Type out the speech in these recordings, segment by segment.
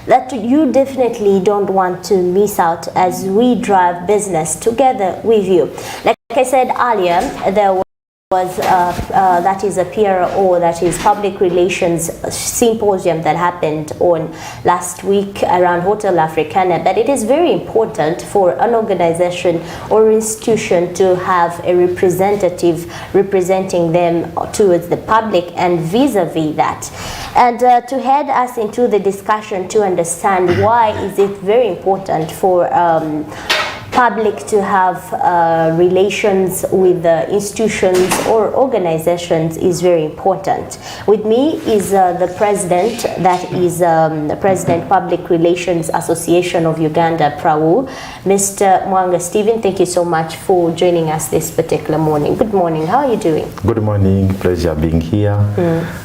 that you definitely don't want to miss out as we drive business together with you. Like I said earlier, there was that is a PRO, that is public relations symposium that happened on last week around Hotel Africana, that it is very important for an organization or institution to have a representative representing them towards the public and vis-a-vis that. And to head us into the discussion to understand why is it very important for public to have relations with the institutions or organizations is very important. With me is the president, that is the President Public Relations Association of Uganda, Prau, Mr. Mwanga. Stephen, thank you so much for joining us this particular morning. Good morning, how are you doing? Good morning, pleasure being here,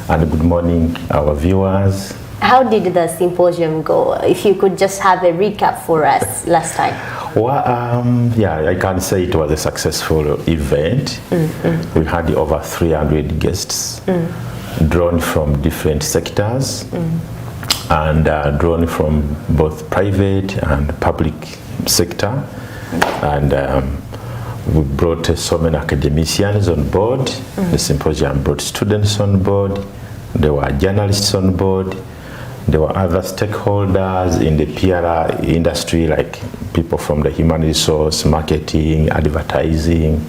and good morning our viewers. How did the symposium go? If you could just have a recap for us last time. Well, yeah, I can say it was a successful event. We had over 300 guests drawn from different sectors and drawn from both private and public sector. And we brought so many academicians on board. The symposium brought students on board. There were journalists on board. There were other stakeholders in the PR industry, like people from the human resource, marketing, advertising.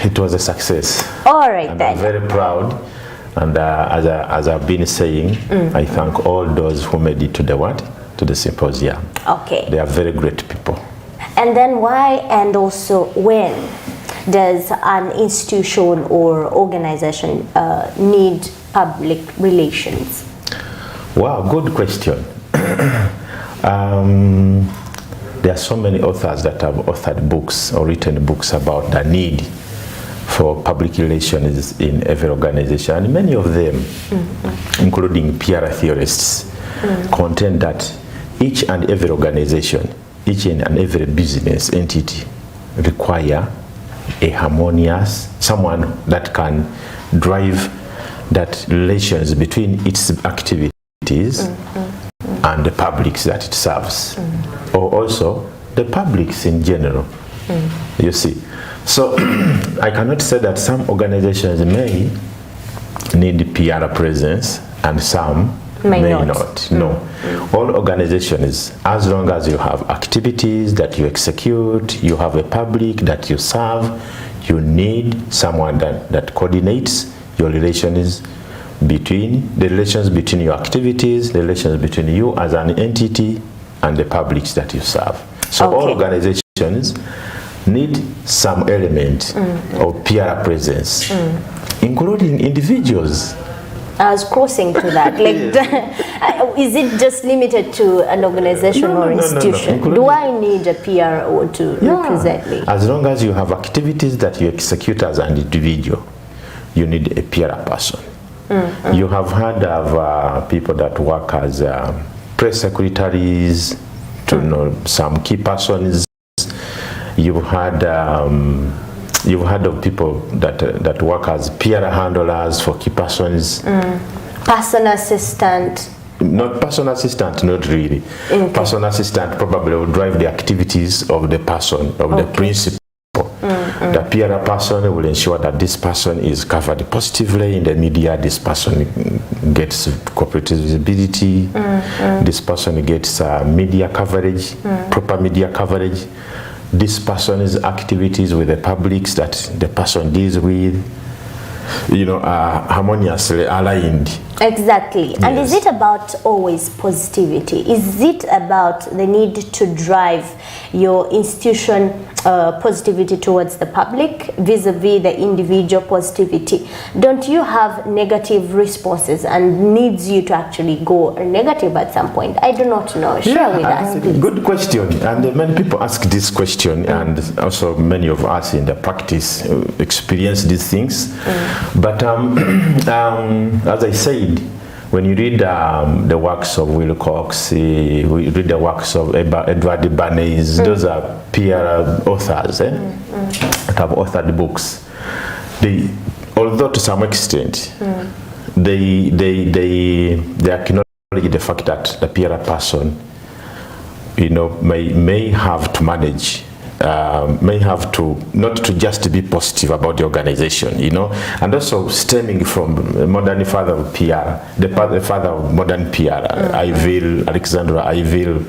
It was a success. All right, and then. I'm very proud. And as I've been saying, I thank all those who made it to the symposium. Okay. They are very great people. And then why and also when does an institution or organization need public relations? Wow, good question. There are so many authors that have authored books or written books about the need for public relations in every organization. And many of them, including PR theorists, contend that each and every organization, each and every business entity require a harmonious, someone that can drive that relations between its activities and the publics that it serves, or also the publics in general. You see, so I cannot say that some organizations may need PR presence and some may not. No, all organizations, as long as you have activities that you execute, you have a public that you serve, you need someone that coordinates your relations between your activities, the relations between you as an entity and the publics that you serve. So all organizations need some element of PR presence, including individuals. I was crossing to that. Like, is it just limited to an organization or institution? No. Do I need a PRO to represent me? As long as you have activities that you execute as an individual, you need a PR person. You have heard of people that work as press secretaries, to know some key persons. You've heard of people that work as PR handlers for key persons. Personal assistant. Not personal assistant, not really. Personal assistant probably will drive the activities of the person, of the principal. The PR person will ensure that this person is covered positively in the media, this person gets corporate visibility, this person gets media coverage, proper media coverage, this person's activities with the publics that the person deals with, are harmoniously aligned. Exactly. Yes. And is it about always positivity? Is it about the need to drive your institution positivity towards the public vis-a-vis the individual positivity? Don't you have negative responses and needs you to actually go negative at some point? I do not know. Share with us, please. Good question. And many people ask this question, and also many of us in the practice experience these things. But as I said, when you read the works of Will Cox, you read the works of Edward Bernays, those are PR authors that have authored books. Although to some extent, they acknowledge the fact that the PR person, you know, may have to manage, may have to not to just be positive about the organization, you know, and also stemming from the modern father of PR, the father of modern PR, Alexandra Ivil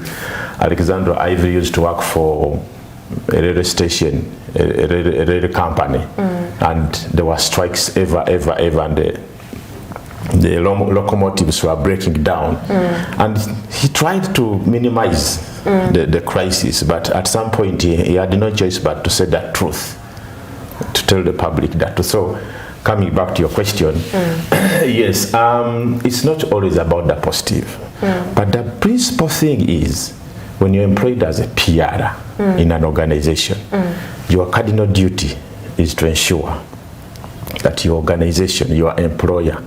used to work for a railway station, a railway company, and there were strikes ever, and the locomotives were breaking down, and he tried to minimize the crisis, but at some point he had no choice but to say the truth, to tell the public that. So coming back to your question, yes, it's not always about the positive, but the principal thing is when you're employed as a PR in an organization, your cardinal duty is to ensure that your organization, your employer,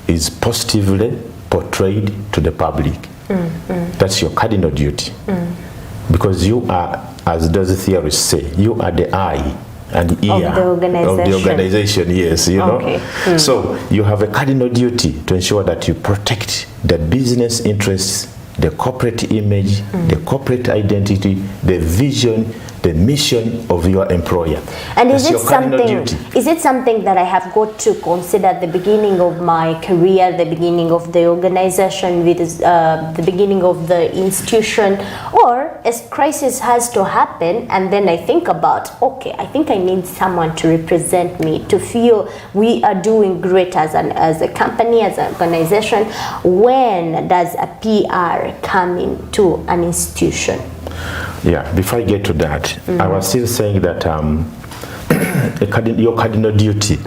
is positively portrayed to the public. That's your cardinal duty. Because you are, as those theorists say, you are the eye and ear of the organization, yes, you know. So you have a cardinal duty to ensure that you protect the business interests, the corporate image, the corporate identity, the vision, the mission of your employer. And is it something that I have got to consider at the beginning of my career, the beginning of the organization, with the beginning of the institution, or a crisis has to happen and then I think about, okay, I think I need someone to represent me, to feel we are doing great as a company, as an organization. When does a PR come into an institution? Yeah, before I get to that, I was still saying that your cardinal duty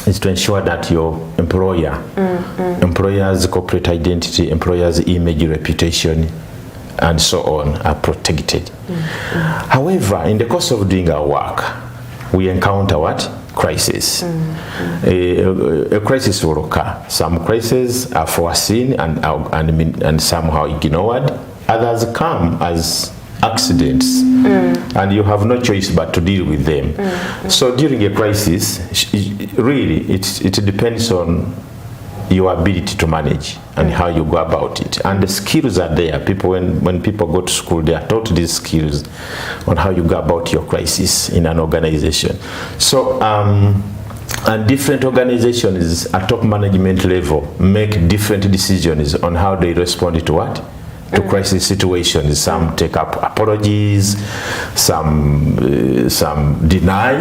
is to ensure that your employer's corporate identity, employer's image, reputation, and so on are protected. However, in the course of doing our work, we encounter what? Crisis. A crisis will occur. Some crises are foreseen and somehow ignored. Others come as accidents, and you have no choice but to deal with them. So during a crisis, really, it depends on your ability to manage and how you go about it. And the skills are there. People, when people go to school, they are taught these skills on how you go about your crisis in an organization. So, and different organizations at top management level make different decisions on how they respond to what? To crisis situations. Some take up apologies, some deny.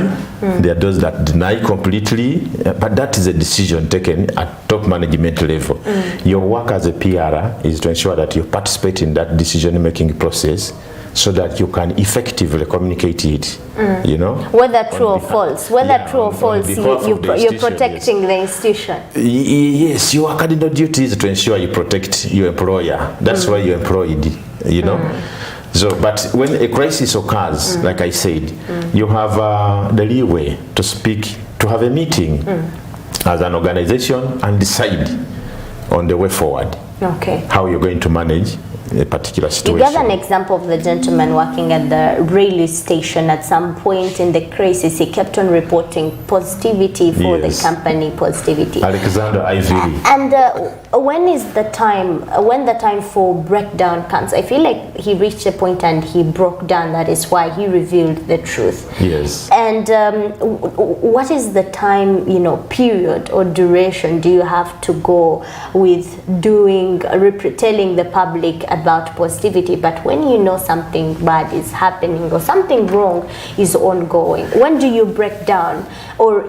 There are those that deny completely, but that is a decision taken at top management level. Your work as a PR is to ensure that you participate in that decision-making process so that you can effectively communicate it, you know? Whether true or false, you're protecting the institution. Yes, your cardinal duty is to ensure you protect your employer. That's why you're employed, you know? So, but when a crisis occurs, like I said, you have the leeway to speak, to have a meeting as an organization and decide on the way forward. Okay. How you're going to manage a particular situation. You gave an example of the gentleman working at the railway station. At some point in the crisis, he kept on reporting positivity for the company, positivity. Alexander Ivy. And when the time for breakdown comes, I feel like he reached a point and he broke down. That is why he revealed the truth. Yes. And what is the time, period or duration do you have to go with telling the public about positivity? But when you know something bad is happening or something wrong is ongoing, when do you break down? Or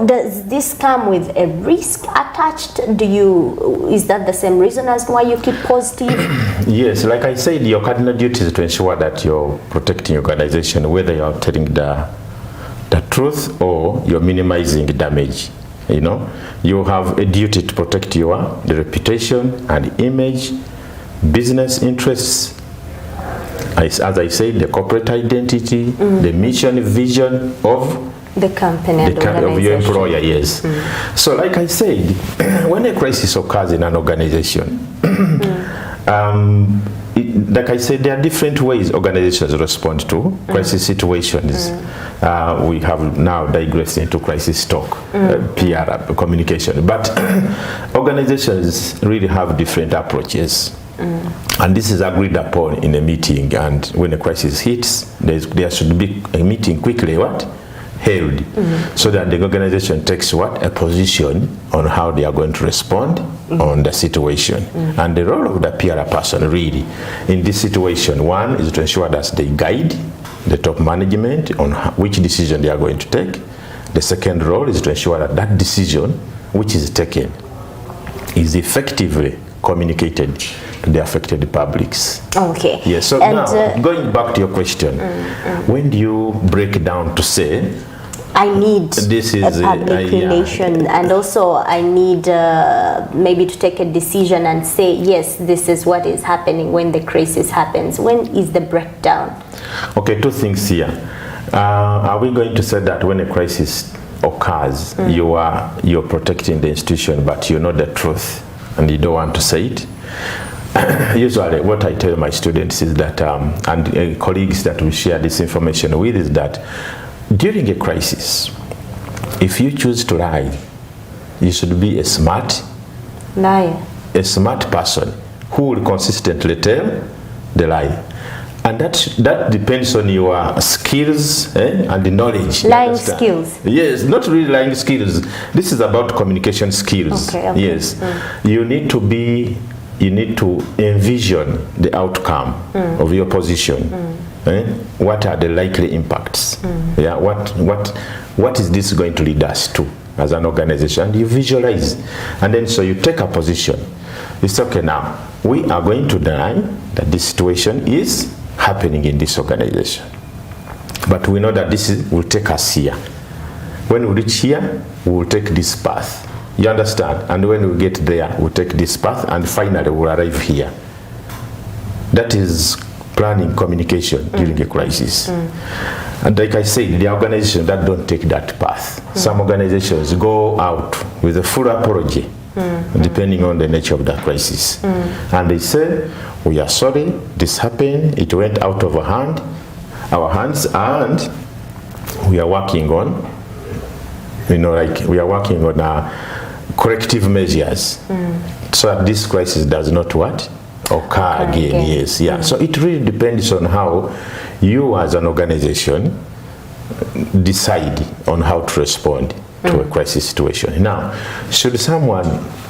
does this come with a risk attached? Is that the same reason as to why you keep positive? Yes, like I said, your cardinal duty is to ensure that you're protecting your organization, whether you're telling the truth or you're minimizing damage. You have a duty to protect the reputation and image, business interests, as I said, the corporate identity, the mission, vision of the company and of your employer. Yes. So like I said, when a crisis occurs in an organization, Like I said, there are different ways organizations respond to crisis situations. We have now digressed into crisis talk, PR communication. But organizations really have different approaches. And this is agreed upon in a meeting. And when a crisis hits, there should be a meeting quickly held, so that the organization takes a position on how they are going to respond on the situation. And the role of the PR person really in this situation, one is to ensure that they guide the top management on which decision they are going to take. The second role is to ensure that that decision which is taken is effectively communicated to the affected publics. Okay. Yes. So now, going back to your question, when do you break down to say, I need a public relation, and also I need maybe to take a decision and say, yes, this is what is happening when the crisis happens. When is the breakdown? Okay, two things here. Are we going to say that when a crisis occurs, you're protecting the institution, but you know the truth and you don't want to say it? Usually what I tell my students is that, and colleagues that we share this information with, is that during a crisis, if you choose to lie, you should be a smart liar, a smart person who will consistently tell the lie. And that depends on your skills and the knowledge. Lying skills? Yes, not really lying skills. This is about communication skills. Okay. Yes. You need to envision the outcome of your position. What are the likely impacts? Yeah, what is this going to lead us to as an organization? And you visualize, and then so you take a position. It's okay, now we are going to deny that this situation is happening in this organization, but we know that this will take us here. When we reach here, we will take this path. You understand? And when we get there, we'll take this path, and finally we'll arrive here. That is planning communication during a crisis. And like I said, the organizations that don't take that path, some organizations go out with a full apology, depending on the nature of the crisis. And they say, we are sorry, this happened, it went out of our hands, and we are working on, we are working on corrective measures so that this crisis does not occur again. Yes, yeah. So it really depends on how you as an organization decide on how to respond to a crisis situation. Now, should someone,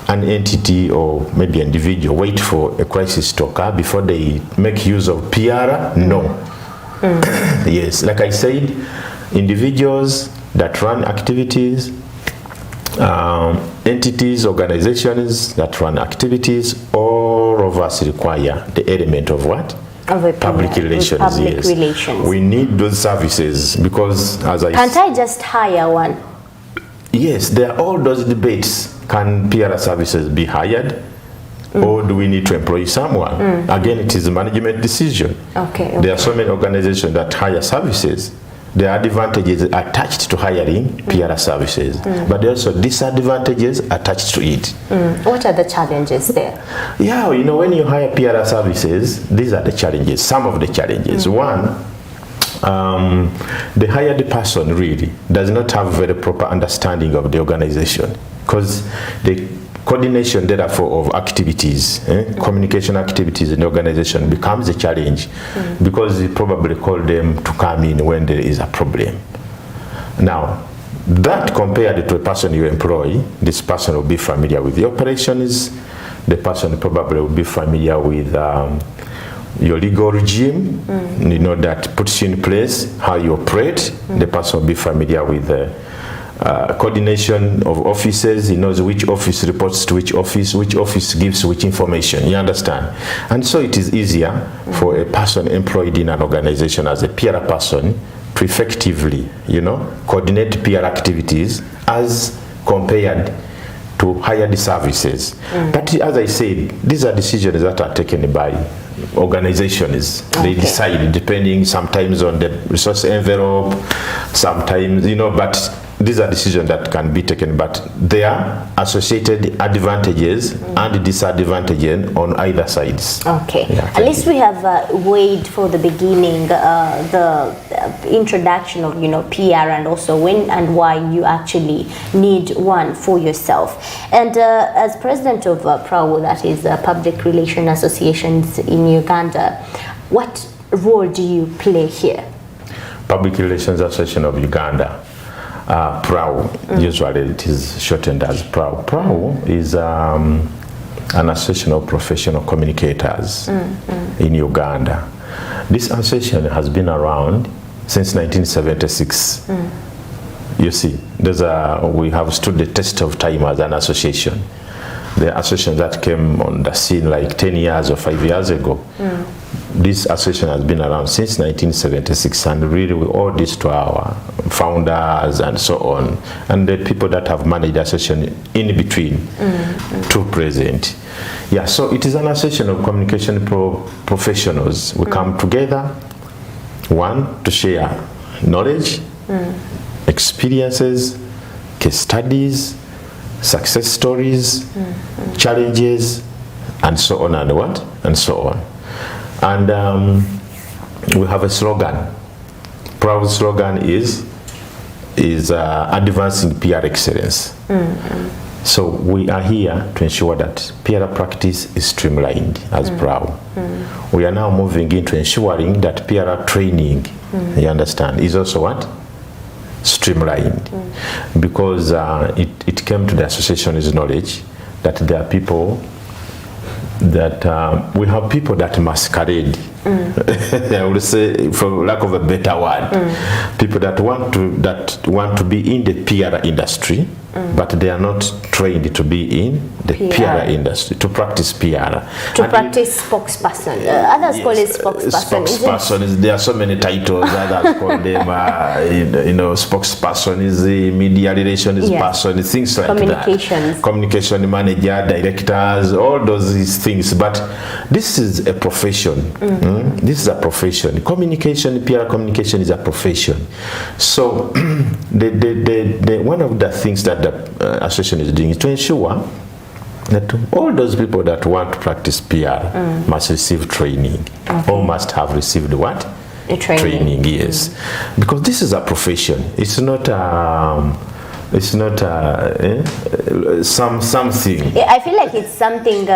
an entity or maybe an individual, wait for a crisis to occur before they make use of PR? No. Yes, like I said, individuals that run activities, entities, organizations that run activities, all of us require the element of what? Of public relations. Public relations. We need those services because, as I can't I just hire one? Yes, there are all those debates. Can PR services be hired? Or do we need to employ someone? Again, it is a management decision. Okay. There are so many organizations that hire services. There are advantages attached to hiring PR services, but there are also disadvantages attached to it. What are the challenges there? Yeah, when you hire PR services, these are the challenges, some of the challenges. One, the hired person really does not have very proper understanding of the organization, because the coordination, therefore, of activities, communication activities in the organization becomes a challenge because you probably call them to come in when there is a problem. Now, that compared to a person you employ, this person will be familiar with the operations, the person probably will be familiar with your legal regime, that puts you in place, how you operate. The person will be familiar with the coordination of offices. He knows which office reports to which office gives which information. You understand? And so it is easier for a person employed in an organization as a PR person to effectively, coordinate PR activities as compared to hired services. But as I said, these are decisions that are taken by organizations. They decide depending sometimes on the resource envelope, sometimes, but these are decisions that can be taken, but there are associated advantages and disadvantages on either sides. Okay. Yeah, At least we have weighed for the beginning the introduction of PR, and also when and why you actually need one for yourself. And as president of Prau, that is Public Relations Associations in Uganda, what role do you play here? Public Relations Association of Uganda, Prau, usually it is shortened as Prau. Prau is an association of professional communicators in Uganda. This association has been around since 1976. You see, we have stood the test of time as an association. The association that came on the scene like 10 years or 5 years ago, this association has been around since 1976, and really we owe this to our founders and so on, and the people that have managed the association in between to present. Yeah, so it is an association of communication professionals. We come together, one, to share knowledge, experiences, case studies, success stories, challenges, and so on and what, and so on. And we have a slogan. Prau's slogan is advancing PR excellence. So we are here to ensure that PR practice is streamlined as Prau. We are now moving into ensuring that PR training, you understand, is also what? Streamlined. Because it came to the association's knowledge that there are people that we have people that masquerade. I would say, for lack of a better word, people that want to be in the PR industry, but they are not trained to be in the PR industry, to practice PR. To practice spokesperson. Others call it spokesperson. Spokesperson. There are so many titles. Others call them, spokesperson is the media relations person, things like that. Communication manager, directors, all those things. But this is a profession. This is a profession. Communication, PR communication is a profession. So one of the things that the association is doing is to ensure that all those people that want to practice PR must receive training, or must have received what? A training. Yes. Because this is a profession. It's not something. I feel like it's something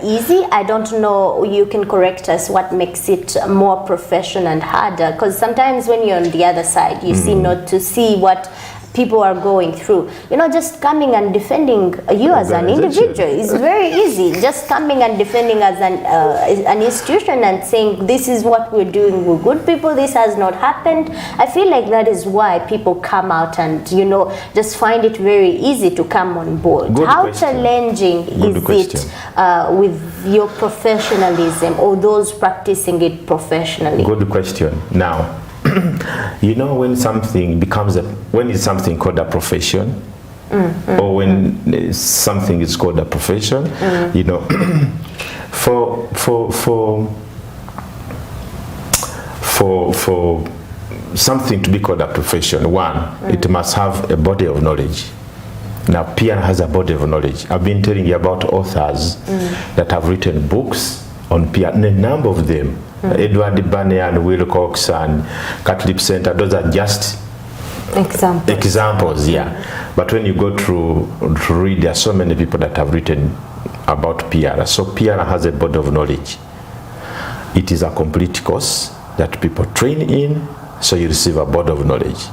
easy. I don't know, you can correct us, what makes it more professional and harder, because sometimes when you're on the other side, you see not to see what people are going through. Just coming and defending you as an individual is very easy. Just coming and defending as an institution and saying, this is what we're doing, we're good people, this has not happened. I feel like that is why people come out and, just find it very easy to come on board. How challenging is it with your professionalism, or those practicing it professionally? Good question. Now, when something becomes when it's something called a profession, or when something is called a profession, for something to be called a profession, one, it must have a body of knowledge. Now, PR has a body of knowledge. I've been telling you about authors that have written books on PR, and a number of them. Edward Banney and Will Cox and Catlip Center, those are just examples, But when you go through to read, there are so many people that have written about PR. So PR has a body of knowledge. It is a complete course that people train in, so you receive a body of knowledge.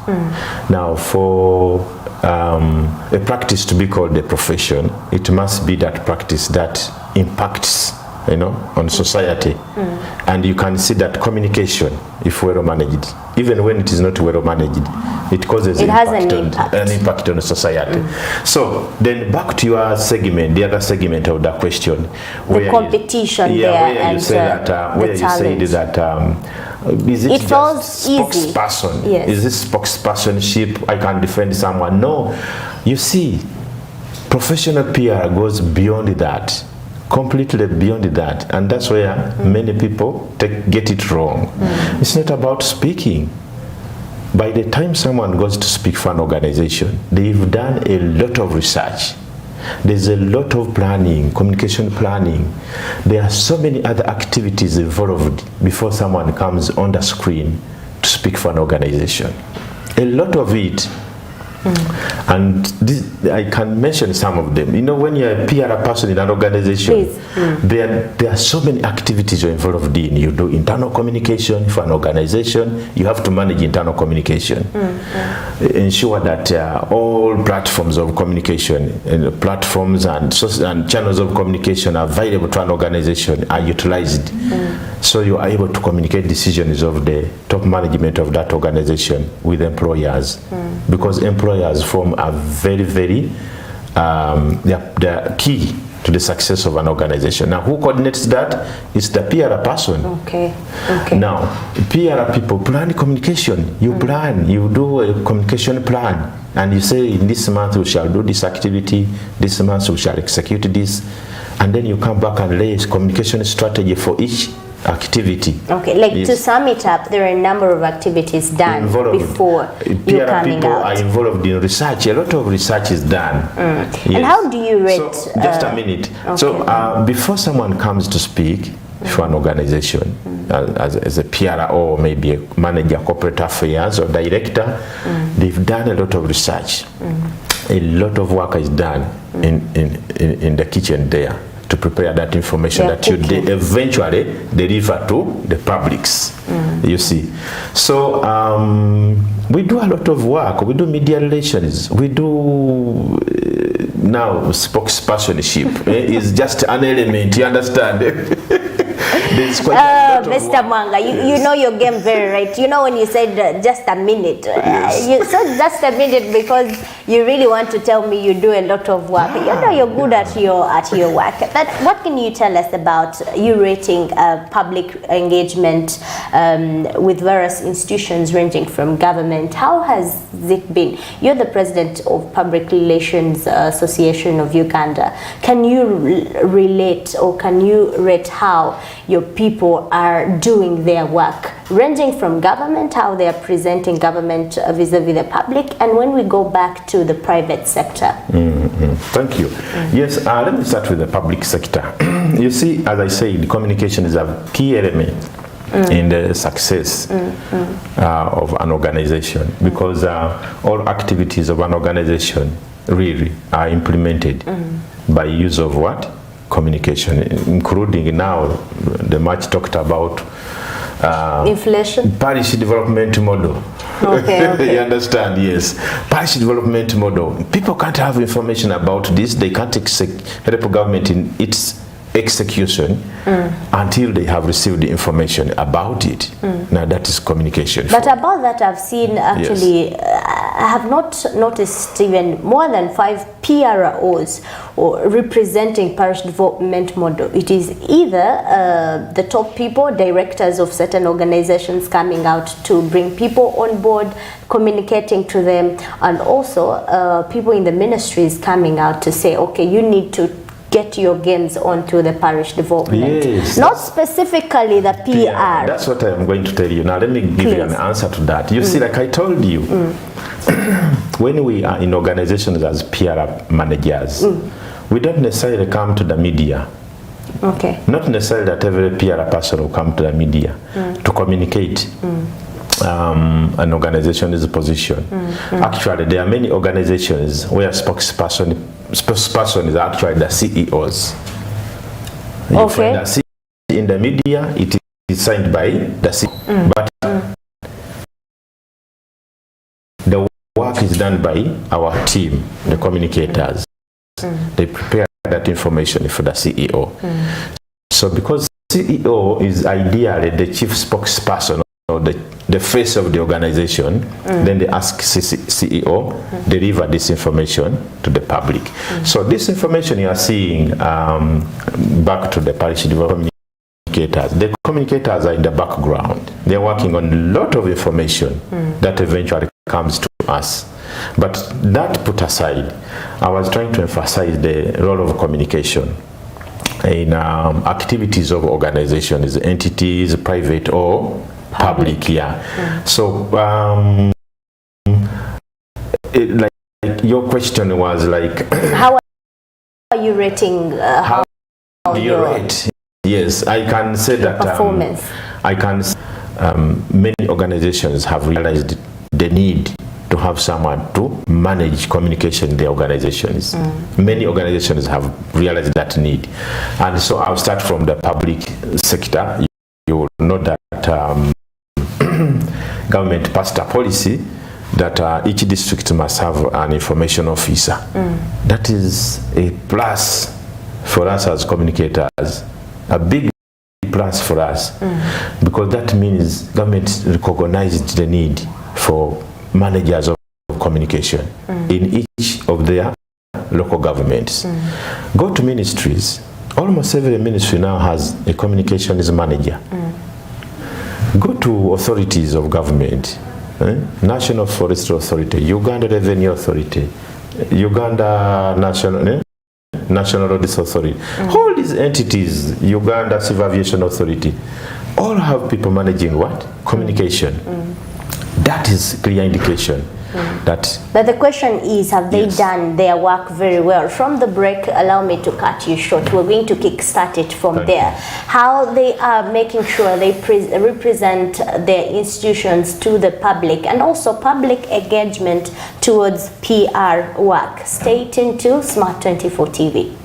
Now, for a practice to be called a profession, it must be that practice that impacts on society. And you can see that communication, if well managed, even when it is not well managed, it causes an impact on society. So then back to your segment, the other segment of the question, the competition where you say that is it just spokesperson? Yes. Is this spokespersonship? I can defend someone? No. You see, professional PR goes beyond that. Completely beyond that, and that's where many people get it wrong. It's not about speaking. by the time someone goes to speak for an organization, they've done a lot of research. There's a lot of planning, communication planning. There are so many other activities involved before someone comes on the screen to speak for an organization. A lot of it. And this, I can mention some of them. You know, when you're a PR person in an organization, there are so many activities you're involved in. You do internal communication for an organization. You have to manage internal communication. Ensure that all platforms of communication, platforms and channels of communication are available to an organization are utilized. So you are able to communicate decisions of the top management of that organization with employers. Because employers form a very, very, they're key to the success of an organization. Now, who coordinates that? It's the PR person. Okay. Now, PR people plan communication. You plan, you do a communication plan, and you say, in this month we shall do this activity, this month we shall execute this, and then you come back and lay a communication strategy for each activity. Okay, like to sum it up, there are a number of activities done before you coming people out. Are involved in research. A lot of research is done. Yes. And how do you rate? So, just a minute. Okay. So before someone comes to speak for an organization, as a PR or maybe a manager, corporate affairs or director, they've done a lot of research. A lot of work is done in the kitchen there to prepare that information that you eventually deliver to the publics. You see. So we do a lot of work. We do media relations. We do now spokespersonship is just an element. You understand? There's quite a lot of Mr. Mwanga, you know your game very right. You know when you said just a minute, you said just a minute because you really want to tell me you do a lot of work. You know you're good at your work. But what can you tell us about you rating public engagement with various institutions ranging from government? How has it been? You're the president of Public Relations Association of Uganda. Can you relate or can you rate how your people are doing their work, ranging from government, how they are presenting government vis-a-vis the public, and when we go back to the private sector? Thank you. Yes, let me start with the public sector. You see, as I say, the communication is a key element in the success of an organization, because all activities of an organization really are implemented by use of what? Communication, including now the much talked about inflation, parish development model. Okay. You understand? Yes, parish development model. People can't have information about this. They can't help government in its execution until they have received the information about it. Now that is communication. But about that, I've seen actually, I have not noticed even more than 5 PROs or representing parish development model. It is either the top people, directors of certain organizations coming out to bring people on board, communicating to them, and also people in the ministries coming out to say, okay, you need to get your games onto the parish development. Yes, not specifically the PR. That's what I'm going to tell you. Now let me give you an answer to that. You see, like I told you, when we are in organizations as PR managers, we don't necessarily come to the media. Okay. Not necessarily that every PR person will come to the media to communicate an organization's position. Actually, there are many organizations where spokesperson is actually the CEOs. You find the CEO in the media, it is signed by the CEO. But the work is done by our team, the communicators. They prepare that information for the CEO. So because CEO is ideally the chief spokesperson or the face of the organization, then they ask CEO deliver this information to the public. So this information you are seeing back to the parish development communicators. The communicators are in the background. They are working on a lot of information that eventually comes to us. But that put aside, I was trying to emphasize the role of communication in activities of organizations, entities, private or public. So like your question was like how are you rating how do you rate? Yes, I can say that performance. Many organizations have realized the need to have someone to manage communication in their organizations. Many organizations have realized that need. And so I'll start from the public sector. You will know that government passed a policy that each district must have an information officer. That is a plus for us as communicators, a big plus for us, because that means government recognized the need for managers of communication in each of their local governments. Go to ministries. Almost every ministry now has a communications manager. Go to authorities of government, National Forestry Authority, Uganda Revenue Authority, Uganda National Roads Authority. All these entities, Uganda Civil Aviation Authority, all have people managing what? Communication. That is clear indication that... But the question is, have they done their work very well? From the break, allow me to cut you short. We're going to kickstart it from there. How they are making sure they represent their institutions to the public, and also public engagement towards PR work. Stay tuned to Smart 24 TV.